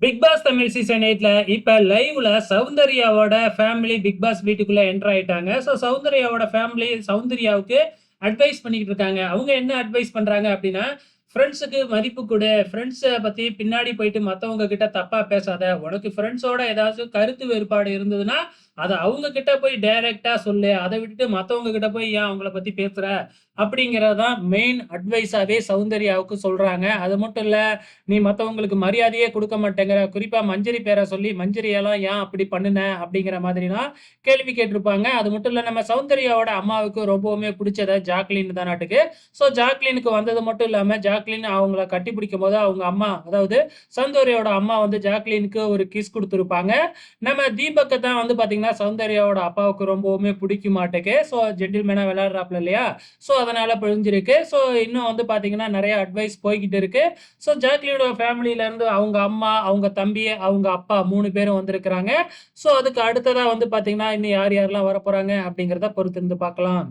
Big pass Tamil season 8ல இப்ப லைவ்ல சௌந்தர்யாவோட family big pass வீட்டுக்குள்ள என்டர் ஆயிட்டாங்க. சௌந்தர்யாவோட ஃபேமிலி சௌந்தர்யாவுக்கு அட்வைஸ் பண்ணிக்கிட்டு இருக்காங்க. அவங்க என்ன அட்வைஸ் பண்றாங்க அப்டின்னா, "ஃப்ரெண்ட்ஸுக்கு மதிப்பு குடு. ஃப்ரெண்ட்ஸ பத்தி பின்னாடி போயிட்டு மத்தவங்க கிட்ட தப்பா பேசாத. உனக்கு ஃப்ரெண்ட்ஸோட ஏதாச்சும் கருத்து வேறுபாடு இருந்ததுன்னா, அத அவங்க கிட்ட போய் டைரக்ட்டா சொல்லு. அத விட்டுட்டு மத்தவங்க கிட்ட போய் ஏன் அவங்கள பத்தி பேசுற?" அப்படிங்கிறது தான் மெயின் அட்வைஸாவே சௌந்தர்யாவுக்கு சொல்றாங்க. அது மட்டும் இல்ல, "நீ மத்தவங்களுக்கு மரியாதையே குடுக்க மாட்டேங்கிற. குறிப்பா மஞ்சரி பேர சொல்லி, மஞ்சரியெல்லாம் ஏன் அப்படி பண்ணுன?" அப்படிங்கிற மாதிரிலாம் கேள்வி கேட்டிருப்பாங்க. அது மட்டும் இல்ல, நம்ம சௌந்தர்யாவோட அம்மாவுக்கு ரொம்பவுமே புடிச்சது ஜாக்லின் தானாட்டுக்கு. ஜாக்லினுக்கு வந்தது மட்டும் இல்லாம, ஜாக்லின் அவங்கள கட்டிப்பிடிக்கும்போது அவங்க அம்மா, அதாவது சௌந்தர்யாவோட அம்மா வந்து ஜாக்லினுக்கு ஒரு கிஸ் குடுத்திருப்பாங்க. நம்ம தீபக்க தான் வந்து பாத்தீங்கன்னா, சௌந்தர்யாவோட அப்பாவுக்கு ரொம்பவுமே புடிக்குமாட்டுக்கு. ஜென்டில்மேனா விளையாடுறாப்ல இல்லையா? அதனால பிழிஞ்சிருக்கு. இன்னும் வந்து பாத்தீங்கன்னா, நெறைய அட்வைஸ் போய்க்கிட்டு இருக்கு. ஜாக்லியோட ஃபேமிலில இருந்து அவங்க அம்மா, அவங்க தம்பி, அவங்க அப்பா 3 பேரும் வந்திருக்கிறாங்க. அதுக்கு அடுத்ததா வந்து பார்த்தீங்கன்னா, இன்னும் யார் யாரெல்லாம் வரப்போறாங்க அப்படிங்கிறத பொறுத்திருந்து பார்க்கலாம்.